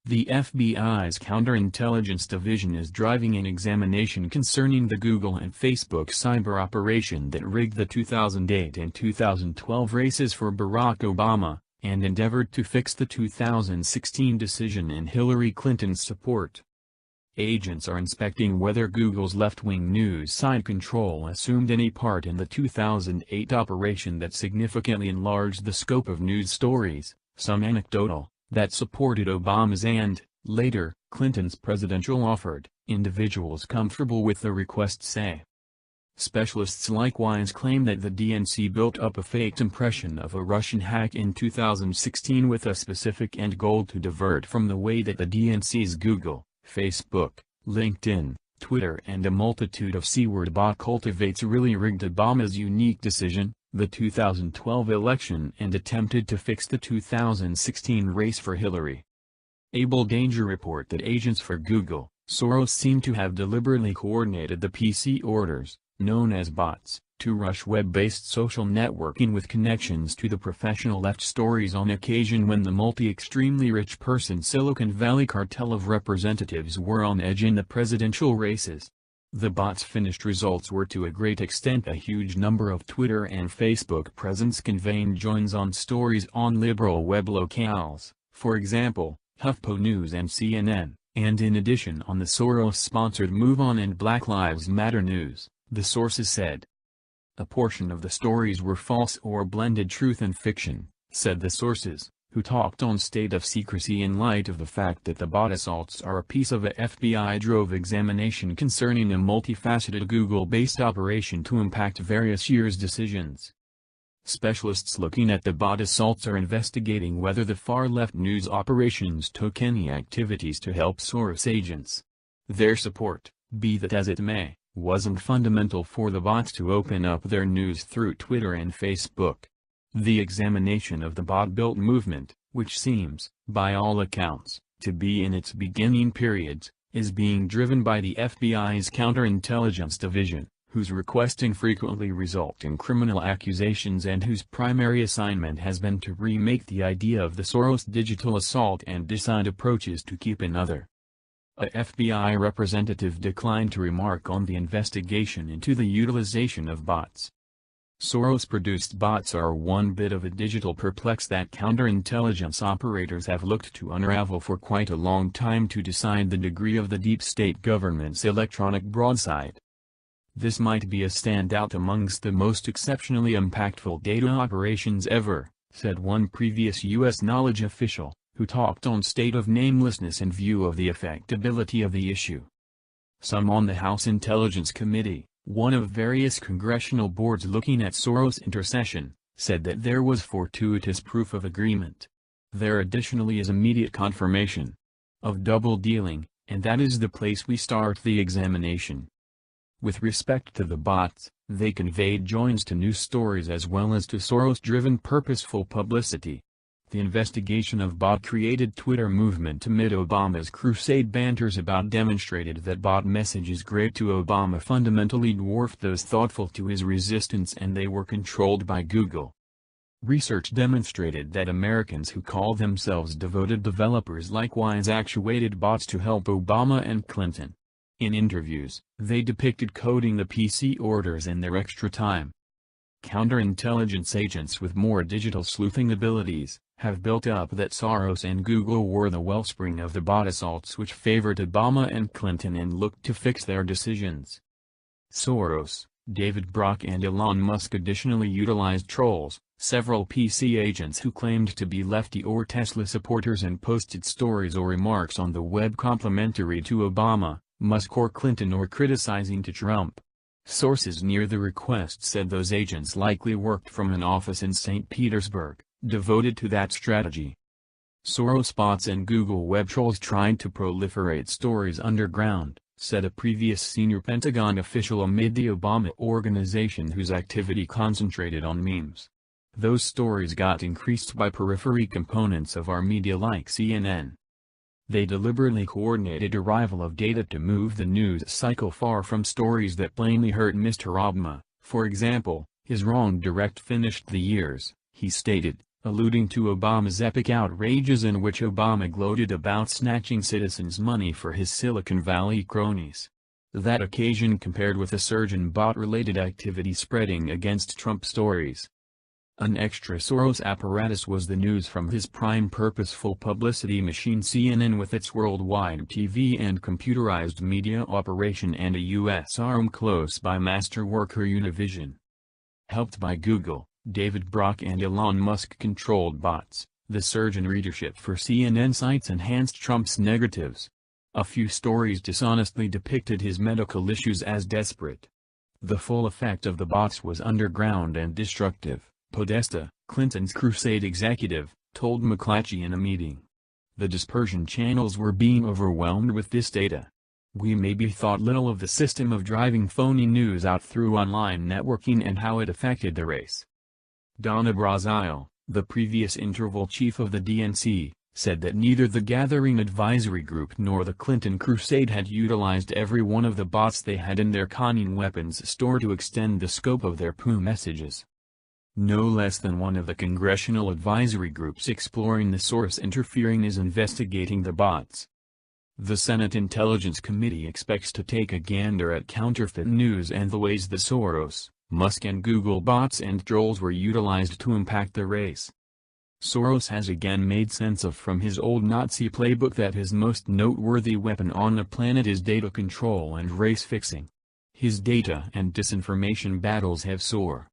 The FBI's Counterintelligence Division is driving an examination concerning the Google and Facebook cyber operation that rigged the 2008 and 2012 races for Barack Obama, and endeavored to fix the 2016 decision in Hillary Clinton's support. Agents are inspecting whether Google's left-wing news site Control assumed any part in the 2008 operation that significantly enlarged the scope of news stories, some anecdotal, that supported Obama's and, later, Clinton's presidential offered, individuals comfortable with the request say. Specialists likewise claim that the DNC built up a faked impression of a Russian hack in 2016 with a specific end goal to divert from the way that the DNC's Google, Facebook, LinkedIn, Twitter and a multitude of C-word bot cultivates really rigged Obama's unique decision, the 2012 election, and attempted to fix the 2016 race for Hillary. Able Danger report that agents for Google, Soros seem to have deliberately coordinated the PC orders, known as bots, to rush web-based social networking with connections to the professional left stories on occasion when the multi-extremely rich person Silicon Valley cartel of representatives were on edge in the presidential races. The bots' finished results were to a great extent a huge number of Twitter and Facebook presence conveying joins on stories on liberal web locales, for example, HuffPo News and CNN, and in addition on the Soros-sponsored MoveOn and Black Lives Matter news, the sources said. A portion of the stories were false or blended truth and fiction, said the sources, who talked on state of secrecy in light of the fact that the bot assaults are a piece of a FBI-drove examination concerning a multifaceted Google-based operation to impact various years' decisions. Specialists looking at the bot assaults are investigating whether the far-left news operations took any activities to help Soros agents. Their support, be that as it may, wasn't fundamental for the bots to open up their news through Twitter and Facebook. The examination of the bot-built movement, which seems, by all accounts, to be in its beginning periods, is being driven by the FBI's Counterintelligence Division, whose requesting frequently result in criminal accusations and whose primary assignment has been to remake the idea of the Soros digital assault and decide approaches to keep another. A FBI representative declined to remark on the investigation into the utilization of bots. Soros-produced bots are one bit of a digital perplex that counterintelligence operators have looked to unravel for quite a long time to decide the degree of the deep state government's electronic broadside. This might be a standout amongst the most exceptionally impactful data operations ever, said one previous U.S. knowledge official, who talked on State of Namelessness in view of the affectability of the issue. Some on the House Intelligence Committee, one of various congressional boards looking at Soros' intercession, said that there was fortuitous proof of agreement. There additionally is immediate confirmation of double dealing, and that is the place we start the examination. With respect to the bots, they conveyed joins to news stories as well as to Soros-driven purposeful publicity. The investigation of bot-created Twitter movement amid Obama's crusade banters about demonstrated that bot messages great to Obama fundamentally dwarfed those thoughtful to his resistance and they were controlled by Google. Research demonstrated that Americans who call themselves devoted developers likewise actuated bots to help Obama and Clinton. In interviews, they depicted coding the PC orders in their extra time. Counterintelligence agents with more digital sleuthing abilities have built up that Soros and Google were the wellspring of the bot assaults which favored Obama and Clinton and looked to fix their decisions. Soros, David Brock and Elon Musk additionally utilized trolls, several PC agents who claimed to be lefty or Tesla supporters and posted stories or remarks on the web complimentary to Obama, Musk or Clinton or criticizing to Trump. Sources near the request said those agents likely worked from an office in St. Petersburg, devoted to that strategy. Soros bots and Google web trolls tried to proliferate stories underground, said a previous senior Pentagon official amid the Obama organization whose activity concentrated on memes. Those stories got increased by periphery components of our media like CNN. They deliberately coordinated arrival of data to move the news cycle far from stories that plainly hurt Mr. Obama. For example, his wrong direct finished the years, he stated, alluding to Obama's epic outrages in which Obama gloated about snatching citizens' money for his Silicon Valley cronies. That occasion compared with a surge in bot-related activity spreading against Trump stories. An extra Soros apparatus was the news from his prime purposeful publicity machine CNN with its worldwide TV and computerized media operation and a U.S. arm close by master worker Univision. Helped by Google, David Brock and Elon Musk-controlled bots, the surge in readership for CNN sites enhanced Trump's negatives. A few stories dishonestly depicted his medical issues as desperate. The full effect of the bots was underground and destructive, Podesta, Clinton's crusade executive, told McClatchy in a meeting. The dispersion channels were being overwhelmed with this data. We maybe thought little of the system of driving phony news out through online networking and how it affected the race. Donna Brazile, the previous interval chief of the DNC, said that neither the Gathering Advisory Group nor the Clinton Crusade had utilized every one of the bots they had in their conning weapons store to extend the scope of their POU messages. No less than one of the congressional advisory groups exploring the source interfering is investigating the bots. The Senate Intelligence Committee expects to take a gander at counterfeit news and the ways the Soros, Musk and Google bots and trolls were utilized to impact the race. Soros has again made sense of from his old Nazi playbook that his most noteworthy weapon on the planet is data control and race fixing. His data and disinformation battles have sore,